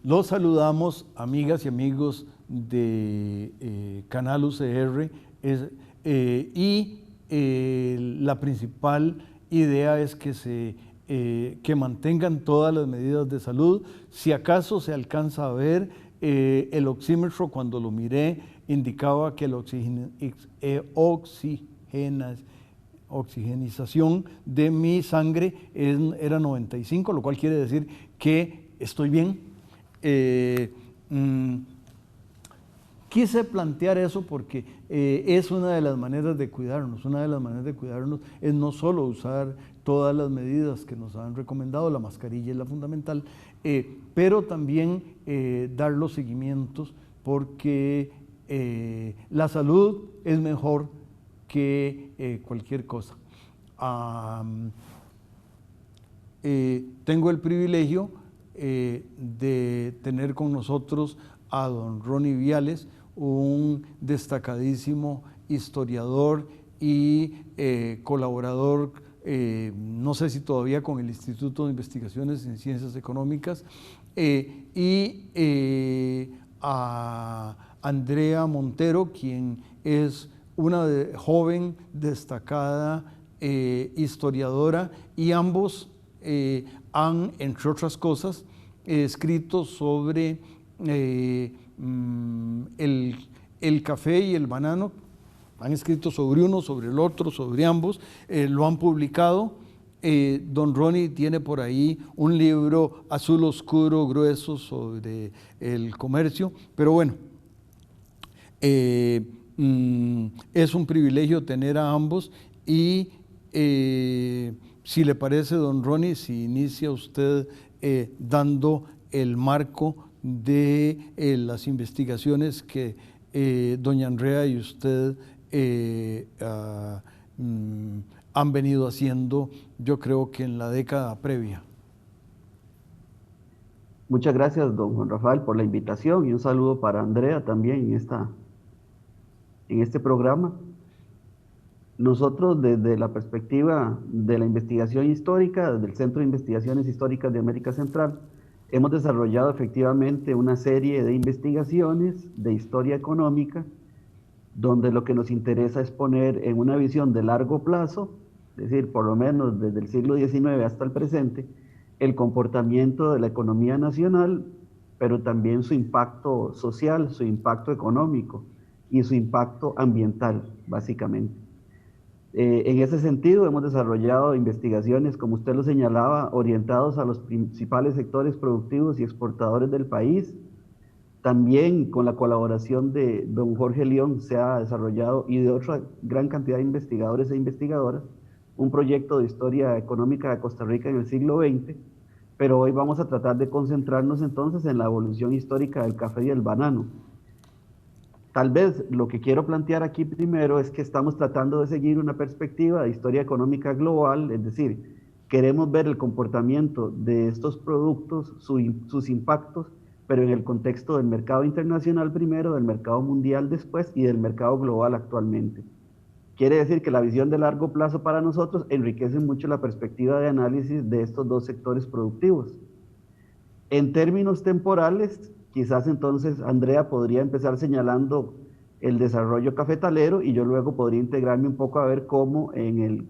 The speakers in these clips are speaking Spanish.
Los saludamos, amigas y amigos de Canal UCR, la principal idea es que mantengan todas las medidas de salud. Si acaso se alcanza a ver, el oxímetro, cuando lo miré, indicaba que la oxigenización de mi sangre era 95, lo cual quiere decir que estoy bien. Quise plantear eso porque es una de las maneras de cuidarnos. Una de las maneras de cuidarnos es no solo usar todas las medidas que nos han recomendado, la mascarilla es la fundamental, pero también dar los seguimientos, porque la salud es mejor que cualquier cosa. Tengo el privilegio de tener con nosotros a don Ronnie Viales, un destacadísimo historiador y colaborador, no sé si todavía con el Instituto de Investigaciones en Ciencias Económicas, y a Andrea Montero, quien es una joven destacada historiadora, y ambos han, entre otras cosas, escrito sobre el café y el banano. Han escrito sobre uno, sobre el otro, sobre ambos, lo han publicado. Don Ronnie tiene por ahí un libro azul oscuro, grueso, sobre el comercio, pero bueno, es un privilegio tener a ambos. Y si le parece, don Ronnie, si inicia usted dando el marco de las investigaciones que doña Andrea y usted han venido haciendo, yo creo que en la década previa. Muchas gracias, don Juan Rafael, por la invitación, y un saludo para Andrea también en este programa. Nosotros, desde la perspectiva de la investigación histórica, desde el Centro de Investigaciones Históricas de América Central, hemos desarrollado efectivamente una serie de investigaciones de historia económica, donde lo que nos interesa es poner en una visión de largo plazo, es decir, por lo menos desde el siglo XIX hasta el presente, el comportamiento de la economía nacional, pero también su impacto social, su impacto económico y su impacto ambiental, básicamente. En ese sentido, hemos desarrollado investigaciones, como usted lo señalaba, orientados a los principales sectores productivos y exportadores del país. También con la colaboración de don Jorge León se ha desarrollado, y de otra gran cantidad de investigadores e investigadoras, un proyecto de historia económica de Costa Rica en el siglo XX, pero hoy vamos a tratar de concentrarnos entonces en la evolución histórica del café y el banano. Tal vez lo que quiero plantear aquí primero es que estamos tratando de seguir una perspectiva de historia económica global, es decir, queremos ver el comportamiento de estos productos, sus impactos, pero en el contexto del mercado internacional primero, del mercado mundial después y del mercado global actualmente. Quiere decir que la visión de largo plazo para nosotros enriquece mucho la perspectiva de análisis de estos dos sectores productivos. En términos temporales, quizás entonces Andrea podría empezar señalando el desarrollo cafetalero, y yo luego podría integrarme un poco a ver cómo en el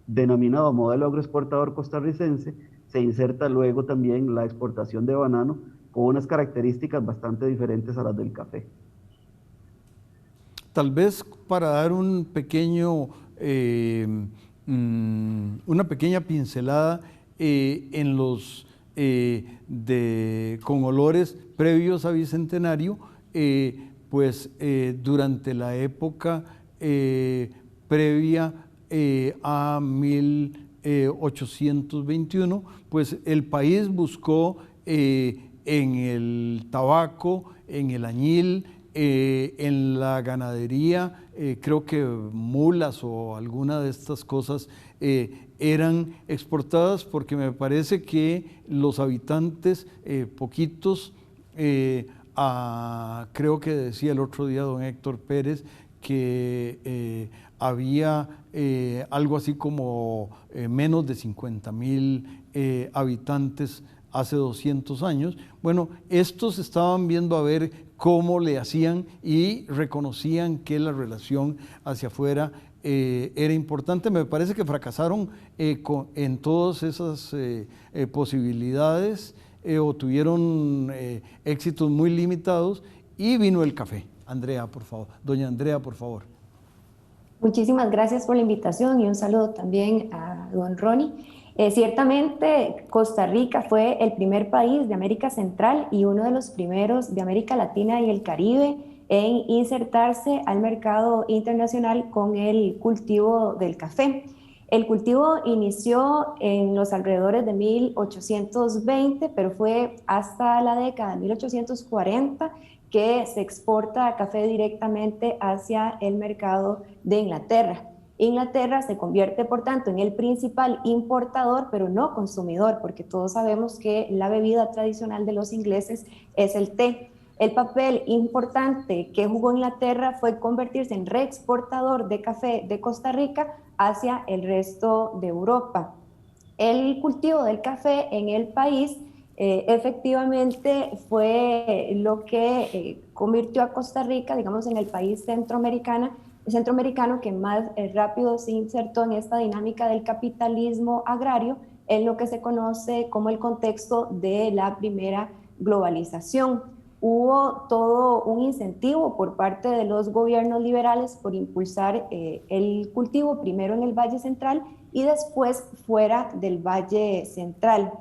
denominado modelo agroexportador costarricense se inserta luego también la exportación de banano con unas características bastante diferentes a las del café. Tal vez para dar un pequeño, una pequeña pincelada en los con olores previos a Bicentenario, pues durante la época previa a 1821, pues el país buscó en el tabaco, en el añil, en la ganadería, creo que mulas o alguna de estas cosas eran exportadas, porque me parece que los habitantes, poquitos, creo que decía el otro día don Héctor Pérez que había algo así como menos de 50,000 habitantes hace 200 años. Bueno, estos estaban viendo a ver cómo le hacían y reconocían que la relación hacia afuera era importante. Me parece que fracasaron en todas esas posibilidades o tuvieron éxitos muy limitados, y vino el café. Andrea, por favor. Doña Andrea, por favor. Muchísimas gracias por la invitación y un saludo también a don Ronnie. Ciertamente Costa Rica fue el primer país de América Central y uno de los primeros de América Latina y el Caribe en insertarse al mercado internacional con el cultivo del café. El cultivo inició en los alrededores de 1820, pero fue hasta la década de 1840 que se exporta café directamente hacia el mercado de Inglaterra. Inglaterra se convierte, por tanto, en el principal importador, pero no consumidor, porque todos sabemos que la bebida tradicional de los ingleses es el té. El papel importante que jugó Inglaterra fue convertirse en reexportador de café de Costa Rica hacia el resto de Europa. El cultivo del café en el país efectivamente fue lo que convirtió a Costa Rica, digamos, en el país centroamericano que más rápido se insertó en esta dinámica del capitalismo agrario, en lo que se conoce como el contexto de la primera globalización. Hubo todo un incentivo por parte de los gobiernos liberales por impulsar el cultivo, primero en el Valle Central y después fuera del Valle Central.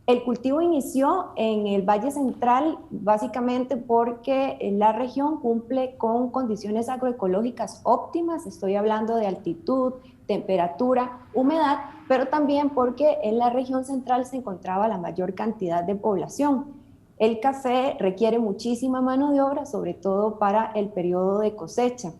El cultivo inició en el Valle Central básicamente porque la región cumple con condiciones agroecológicas óptimas, estoy hablando de altitud, temperatura, humedad, pero también porque en la región central se encontraba la mayor cantidad de población. El café requiere muchísima mano de obra, sobre todo para el periodo de cosecha.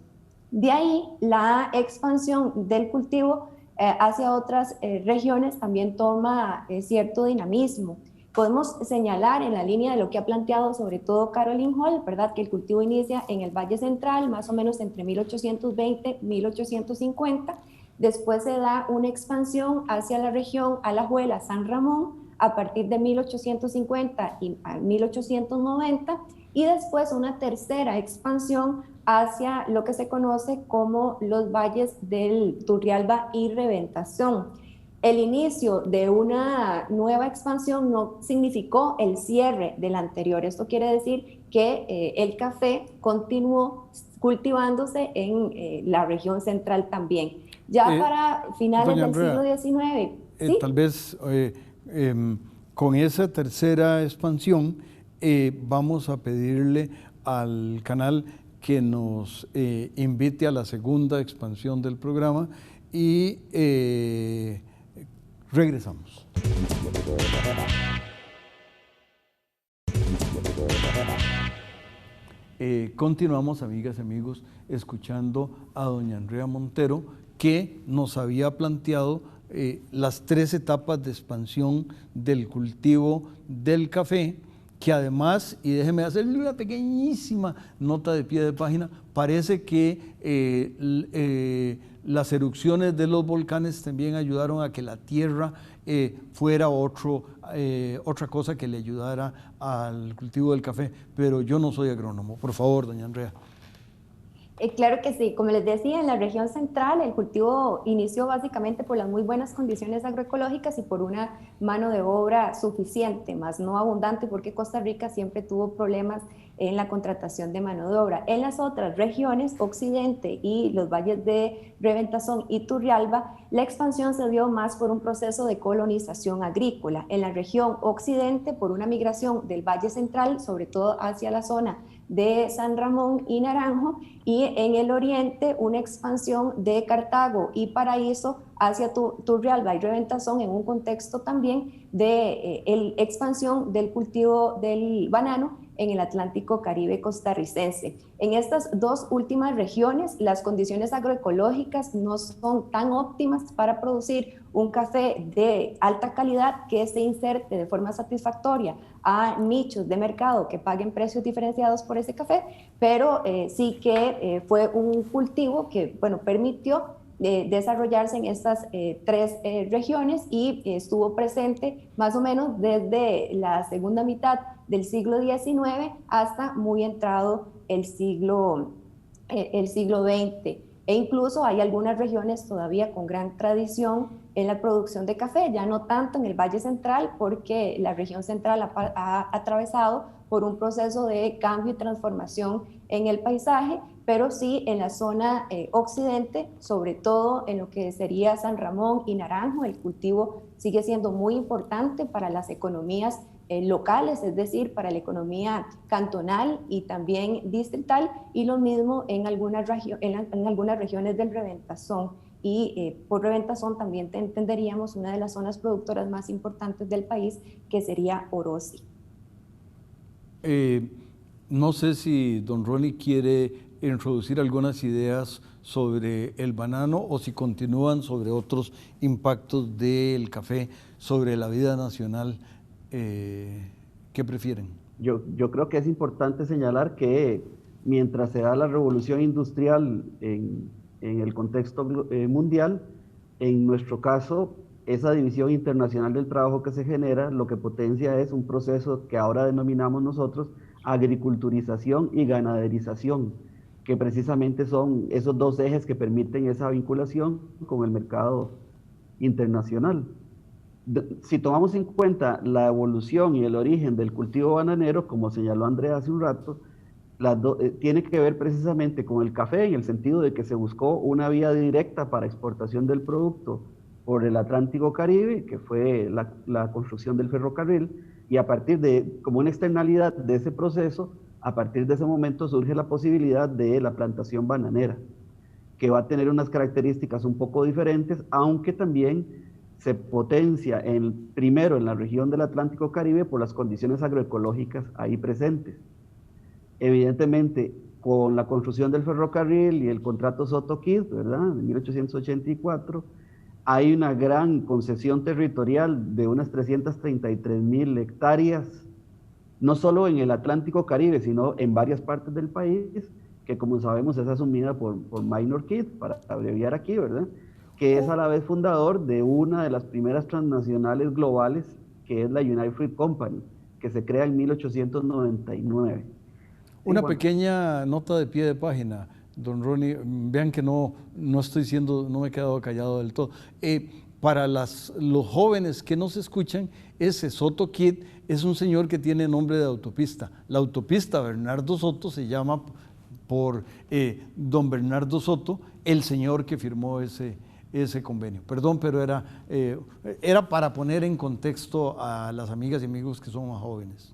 De ahí la expansión del cultivo hacia otras regiones también toma cierto dinamismo. Podemos señalar en la línea de lo que ha planteado sobre todo Caroline Hall, ¿verdad?, que el cultivo inicia en el Valle Central, más o menos entre 1820 y 1850. Después se da una expansión hacia la región Alajuela, San Ramón, a partir de 1850 y 1890, y después una tercera expansión hacia lo que se conoce como los valles del Turrialba y Reventazón. El inicio de una nueva expansión no significó el cierre del anterior. Esto quiere decir que el café continuó cultivándose en la región central también. Ya para finales del siglo XIX. ¿Sí? Tal vez con esa tercera expansión vamos a pedirle al canal que nos invite a la segunda expansión del programa y regresamos. Continuamos, amigas y amigos, escuchando a doña Andrea Montero, que nos había planteado las 3 etapas de expansión del cultivo del café, que además, y déjeme hacerle una pequeñísima nota de pie de página, parece que las erupciones de los volcanes también ayudaron a que la tierra fuera otra cosa que le ayudara al cultivo del café, pero yo no soy agrónomo. Por favor, doña Andrea. Claro que sí, como les decía, en la región central el cultivo inició básicamente por las muy buenas condiciones agroecológicas y por una mano de obra suficiente, más no abundante, porque Costa Rica siempre tuvo problemas en la contratación de mano de obra. En las otras regiones, occidente y los valles de Reventazón y Turrialba, la expansión se dio más por un proceso de colonización agrícola. En la región occidente, por una migración del valle central, sobre todo hacia la zona de San Ramón y Naranjo, y en el oriente una expansión de Cartago y Paraíso hacia Turrialba y Reventazón en un contexto también de expansión del cultivo del banano en el Atlántico Caribe costarricense. En estas dos últimas regiones, las condiciones agroecológicas no son tan óptimas para producir un café de alta calidad que se inserte de forma satisfactoria a nichos de mercado que paguen precios diferenciados por ese café, pero sí que fue un cultivo que, bueno, permitió desarrollarse en estas tres regiones y estuvo presente más o menos desde la segunda mitad del siglo XIX hasta muy entrado el siglo XX. E incluso hay algunas regiones todavía con gran tradición en la producción de café, ya no tanto en el Valle Central, porque la región central ha atravesado por un proceso de cambio y transformación en el paisaje, pero sí en la zona occidente, sobre todo en lo que sería San Ramón y Naranjo, el cultivo sigue siendo muy importante para las economías locales, es decir, para la economía cantonal y también distrital, y lo mismo en algunas regiones del Reventazón. Y por Reventazón también entenderíamos una de las zonas productoras más importantes del país, que sería Orosi. No sé si don Ronnie quiere introducir algunas ideas sobre el banano o si continúan sobre otros impactos del café sobre la vida nacional. ¿Qué prefieren? Yo creo que es importante señalar que mientras se da la revolución industrial en el contexto mundial, en nuestro caso, esa división internacional del trabajo que se genera, lo que potencia es un proceso que ahora denominamos nosotros agriculturización y ganaderización, que precisamente son esos dos ejes que permiten esa vinculación con el mercado internacional. Si tomamos en cuenta la evolución y el origen del cultivo bananero, como señaló Andrea hace un rato, tiene que ver precisamente con el café, en el sentido de que se buscó una vía directa para exportación del producto por el Atlántico Caribe, que fue la construcción del ferrocarril, y a partir de, como una externalidad de ese proceso, a partir de ese momento surge la posibilidad de la plantación bananera, que va a tener unas características un poco diferentes, aunque también se potencia primero en la región del Atlántico Caribe por las condiciones agroecológicas ahí presentes. Evidentemente, con la construcción del ferrocarril y el contrato Soto-Kid, ¿verdad?, de 1884, hay una gran concesión territorial de unas 333,000 hectáreas, no solo en el Atlántico Caribe, sino en varias partes del país, que como sabemos es asumida por Minor Kidd, para abreviar aquí, ¿verdad?, que es a la vez fundador de una de las primeras transnacionales globales, que es la United Fruit Company, que se crea en 1899. Una pequeña nota de pie de página, don Ronnie, vean que no me he quedado callado del todo. Para los jóvenes que nos escuchan, ese Soto Kid es un señor que tiene nombre de autopista. La autopista Bernardo Soto se llama por don Bernardo Soto, el señor que firmó ese convenio. Perdón, pero era para poner en contexto a las amigas y amigos que son más jóvenes.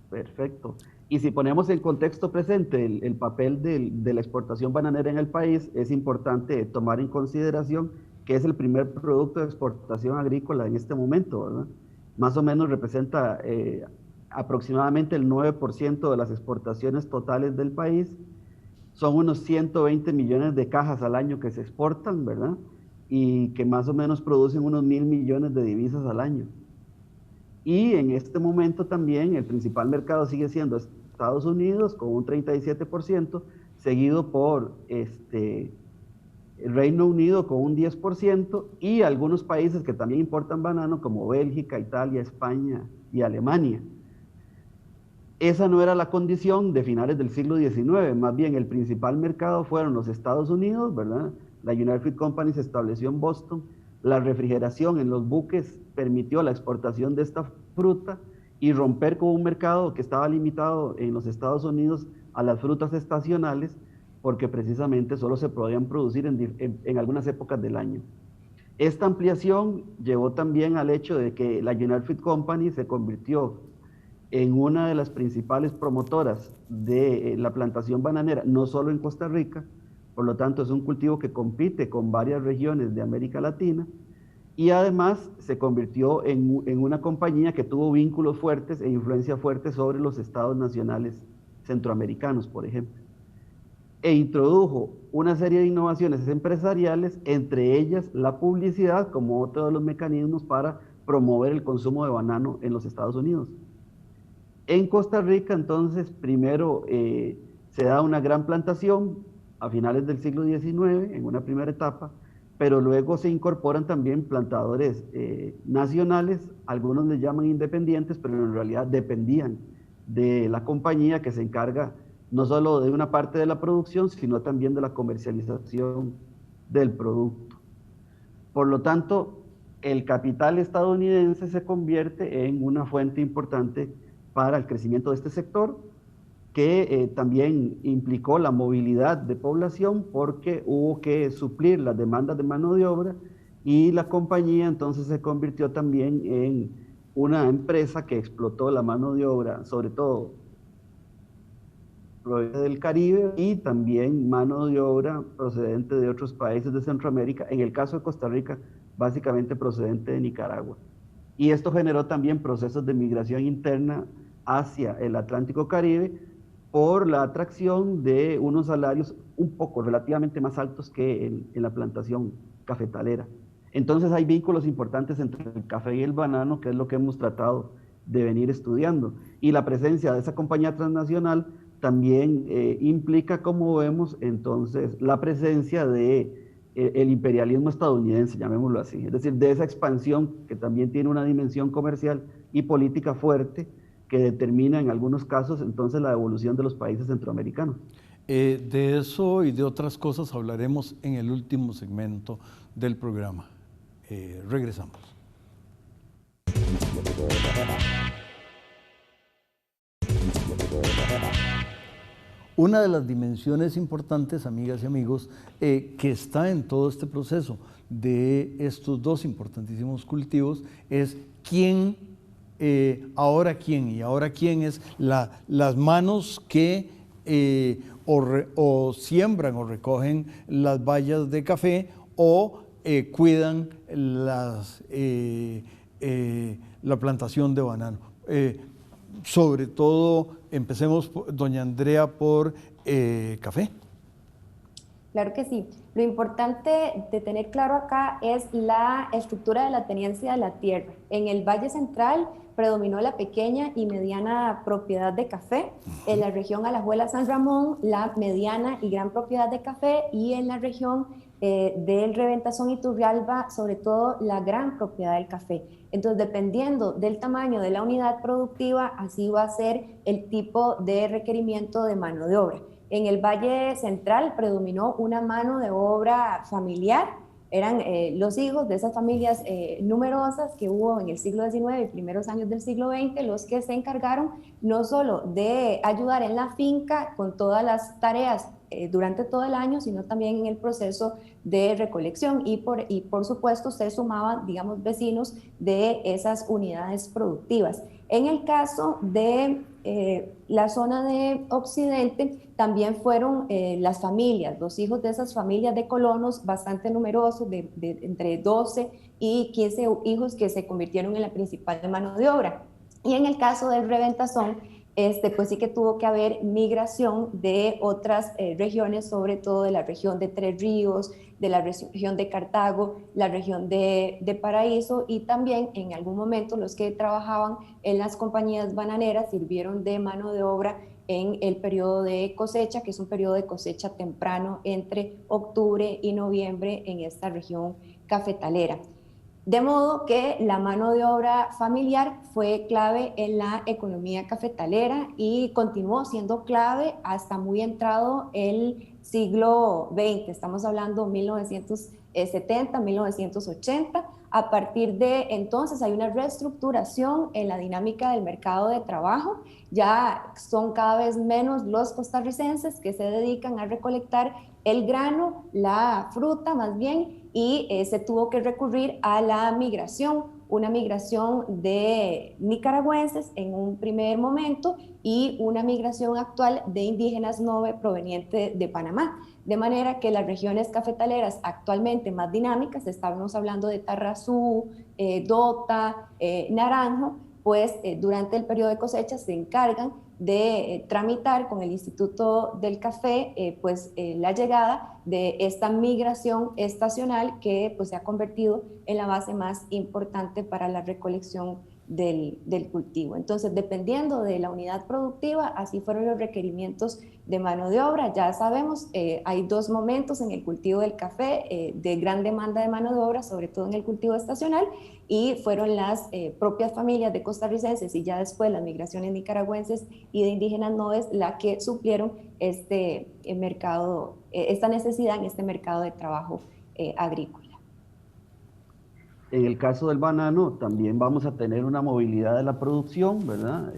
Perfecto. Y si ponemos en contexto presente el papel de la exportación bananera en el país, es importante tomar en consideración que es el primer producto de exportación agrícola en este momento, ¿verdad? Más o menos representa aproximadamente el 9% de las exportaciones totales del país. Son unos 120 millones de cajas al año que se exportan, ¿verdad?, y que más o menos producen unos 1.000 millones de divisas al año. Y en este momento también el principal mercado sigue siendo Estados Unidos con un 37%, seguido por el Reino Unido con un 10% y algunos países que también importan banano como Bélgica, Italia, España y Alemania. Esa no era la condición de finales del siglo XIX, más bien el principal mercado fueron los Estados Unidos, ¿verdad? La United Fruit Company se estableció en Boston, la refrigeración en los buques permitió la exportación de esta fruta y romper con un mercado que estaba limitado en los Estados Unidos a las frutas estacionales, porque precisamente solo se podían producir en algunas épocas del año. Esta ampliación llevó también al hecho de que la United Fruit Company se convirtió en una de las principales promotoras de la plantación bananera, no solo en Costa Rica. Por lo tanto, es un cultivo que compite con varias regiones de América Latina y además se convirtió en una compañía que tuvo vínculos fuertes e influencia fuerte sobre los estados nacionales centroamericanos, por ejemplo. E introdujo una serie de innovaciones empresariales, entre ellas la publicidad como otro de los mecanismos para promover el consumo de banano en los Estados Unidos. En Costa Rica, entonces, primero se da una gran plantación a finales del siglo XIX, en una primera etapa, pero luego se incorporan también plantadores nacionales, algunos les llaman independientes, pero en realidad dependían de la compañía que se encarga no solo de una parte de la producción, sino también de la comercialización del producto. Por lo tanto, el capital estadounidense se convierte en una fuente importante para el crecimiento de este sector, que también implicó la movilidad de población porque hubo que suplir las demandas de mano de obra, y la compañía entonces se convirtió también en una empresa que explotó la mano de obra, sobre todo del Caribe, y también mano de obra procedente de otros países de Centroamérica, en el caso de Costa Rica, básicamente procedente de Nicaragua. Y esto generó también procesos de migración interna hacia el Atlántico Caribe por la atracción de unos salarios un poco relativamente más altos que en la plantación cafetalera. Entonces hay vínculos importantes entre el café y el banano, que es lo que hemos tratado de venir estudiando. Y la presencia de esa compañía transnacional también implica, como vemos, entonces la presencia de el imperialismo estadounidense, llamémoslo así, es decir, de esa expansión que también tiene una dimensión comercial y política fuerte, que determina en algunos casos entonces la evolución de los países centroamericanos. De eso y de otras cosas hablaremos en el último segmento del programa. Regresamos. Una de las dimensiones importantes, amigas y amigos, que está en todo este proceso de estos dos importantísimos cultivos es quién, ahora quién, y ahora quién es las manos que o siembran o recogen las bayas de café o cuidan la plantación de banano. Sobre todo, empecemos, doña Andrea, por café. Claro que sí. Lo importante de tener claro acá es la estructura de la tenencia de la tierra. En el Valle Central predominó la pequeña y mediana propiedad de café. En la región Alajuela-San Ramón, la mediana y gran propiedad de café. Y en la región del Reventazón y Turrialba, sobre todo la gran propiedad del café. Entonces, dependiendo del tamaño de la unidad productiva, así va a ser el tipo de requerimiento de mano de obra. En el Valle Central predominó una mano de obra familiar, eran los hijos de esas familias numerosas que hubo en el siglo XIX y primeros años del siglo XX, los que se encargaron no solo de ayudar en la finca con todas las tareas durante todo el año, sino también en el proceso de recolección, y por supuesto se sumaban, digamos, vecinos de esas unidades productivas. En el caso de la zona de Occidente, también fueron las familias, los hijos de esas familias de colonos bastante numerosos, de entre 12 y 15 hijos, que se convirtieron en la principal mano de obra. Y en el caso del Reventazón, pues sí que tuvo que haber migración de otras regiones, sobre todo de la región de Tres Ríos, de la región de Cartago, la región de Paraíso, y también en algún momento los que trabajaban en las compañías bananeras sirvieron de mano de obra en el periodo de cosecha, que es un periodo de cosecha temprano entre octubre y noviembre en esta región cafetalera. De modo que la mano de obra familiar fue clave en la economía cafetalera y continuó siendo clave hasta muy entrado el siglo XX. Estamos hablando de 1970, 1980. A partir de entonces hay una reestructuración en la dinámica del mercado de trabajo. Ya son cada vez menos los costarricenses que se dedican a recolectar el grano, la fruta más bien, y se tuvo que recurrir a la migración una migración de nicaragüenses en un primer momento y una migración actual de indígenas Nove provenientes de Panamá. De manera que las regiones cafetaleras actualmente más dinámicas, estábamos hablando de Tarrazú, Dota, Naranjo, pues durante el periodo de cosecha se encargan de tramitar con el Instituto del Café la llegada de esta migración estacional que pues, se ha convertido en la base más importante para la recolección del cultivo. Entonces, dependiendo de la unidad productiva, así fueron los requerimientos de mano de obra. Ya sabemos, hay dos momentos en el cultivo del café de gran demanda de mano de obra, sobre todo en el cultivo estacional, y fueron las propias familias de costarricenses y ya después las migraciones nicaragüenses y de indígenas noves las que suplieron esta necesidad en este mercado de trabajo agrícola. En el caso del banano también vamos a tener una movilidad de la producción, ¿verdad?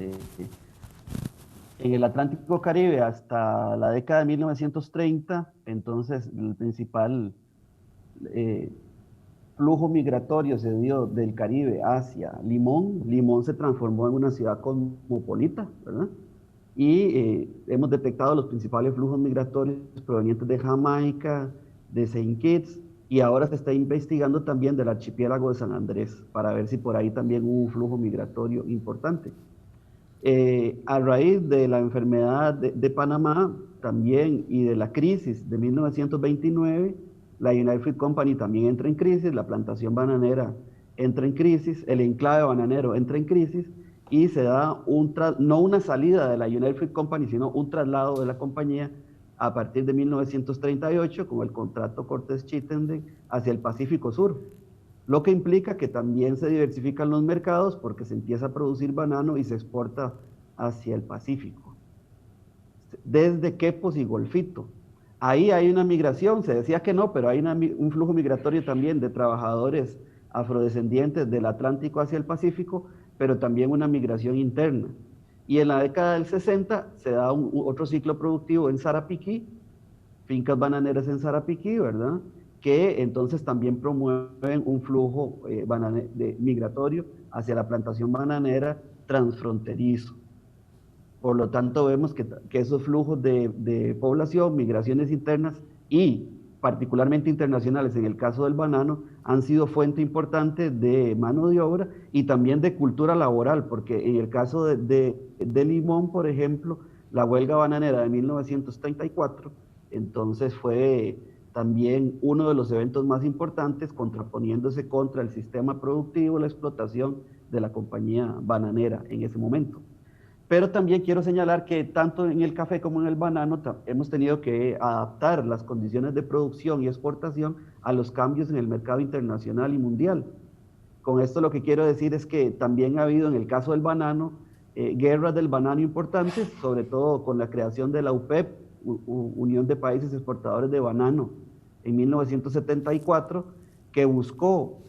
En el Atlántico Caribe hasta la década de 1930, entonces el principal flujo migratorio se dio del Caribe hacia Limón. Limón se transformó en una ciudad cosmopolita, ¿verdad? Y hemos detectado los principales flujos migratorios provenientes de Jamaica, de Saint Kitts, y ahora se está investigando también del archipiélago de San Andrés, para ver si por ahí también hubo un flujo migratorio importante. A raíz de la enfermedad de Panamá también y de la crisis de 1929, la United Fruit Company también entra en crisis, la plantación bananera entra en crisis, el enclave bananero entra en crisis, y se da no una salida de la United Fruit Company, sino un traslado de la compañía a partir de 1938 con el contrato Cortés-Chittenden hacia el Pacífico Sur, lo que implica que también se diversifican los mercados porque se empieza a producir banano y se exporta hacia el Pacífico. Desde Quepos y Golfito. Ahí hay una migración, se decía que no, pero hay un flujo migratorio también de trabajadores afrodescendientes del Atlántico hacia el Pacífico, pero también una migración interna. Y en la década del 60 se da otro ciclo productivo en Sarapiquí, fincas bananeras en Sarapiquí, ¿verdad? Que entonces también promueven un flujo migratorio hacia la plantación bananera transfronterizo. Por lo tanto, vemos que esos flujos de población, migraciones internas y particularmente internacionales, en el caso del banano, han sido fuente importante de mano de obra y también de cultura laboral, porque en el caso de Limón, por ejemplo, la huelga bananera de 1934, entonces fue también uno de los eventos más importantes, contraponiéndose contra el sistema productivo, la explotación de la compañía bananera en ese momento. Pero también quiero señalar que tanto en el café como en el banano hemos tenido que adaptar las condiciones de producción y exportación a los cambios en el mercado internacional y mundial. Con esto lo que quiero decir es que también ha habido en el caso del banano guerras del banano importantes, sobre todo con la creación de la UPEP, Unión de Países Exportadores de Banano, en 1974, que buscó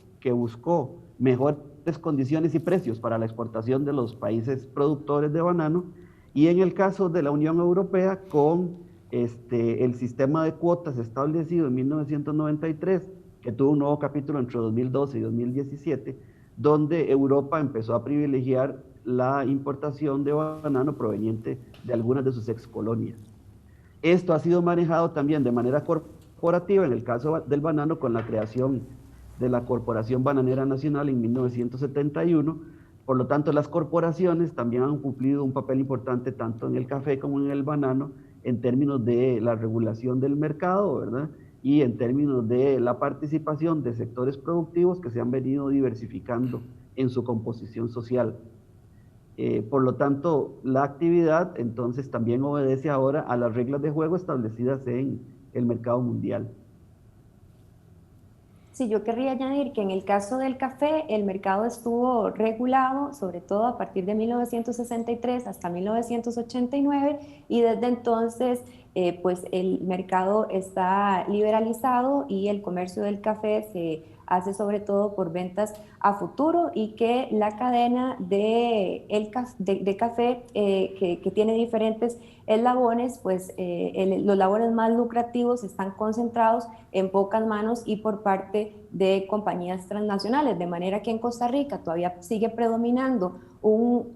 mejores condiciones y precios para la exportación de los países productores de banano, y en el caso de la Unión Europea con el sistema de cuotas establecido en 1993, que tuvo un nuevo capítulo entre 2012 y 2017, donde Europa empezó a privilegiar la importación de banano proveniente de algunas de sus excolonias. Esto ha sido manejado también de manera corporativa en el caso del banano con la creación de la Corporación Bananera Nacional en 1971. Por lo tanto, las corporaciones también han cumplido un papel importante tanto en el café como en el banano en términos de la regulación del mercado, ¿verdad? Y en términos de la participación de sectores productivos que se han venido diversificando en su composición social. Por lo tanto, la actividad entonces también obedece ahora a las reglas de juego establecidas en el mercado mundial. Sí, yo querría añadir que en el caso del café, el mercado estuvo regulado, sobre todo a partir de 1963 hasta 1989, y desde entonces pues el mercado está liberalizado y el comercio del café se hace sobre todo por ventas a futuro, y que la cadena de café que tiene diferentes eslabones, pues los eslabones más lucrativos están concentrados en pocas manos y por parte de compañías transnacionales, de manera que en Costa Rica todavía sigue predominando una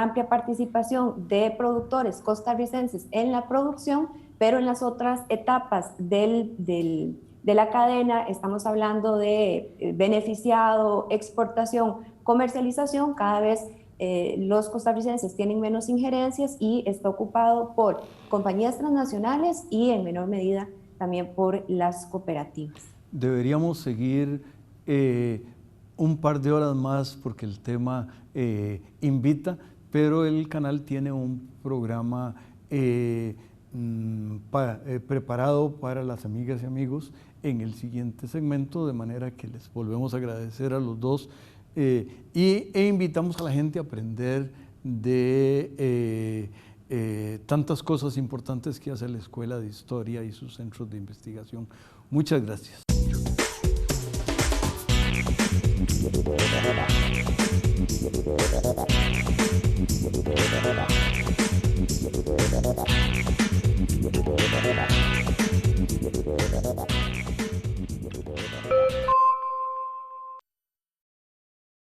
amplia participación de productores costarricenses en la producción, pero en las otras etapas de la cadena estamos hablando de beneficiado, exportación, comercialización. Cada vez los costarricenses tienen menos injerencias y está ocupado por compañías transnacionales y en menor medida también por las cooperativas. Deberíamos seguir un par de horas más porque el tema invita, pero el canal tiene un programa preparado para las amigas y amigos en el siguiente segmento, de manera que les volvemos a agradecer a los dos e invitamos a la gente a aprender de tantas cosas importantes que hace la Escuela de Historia y sus centros de investigación. Muchas gracias.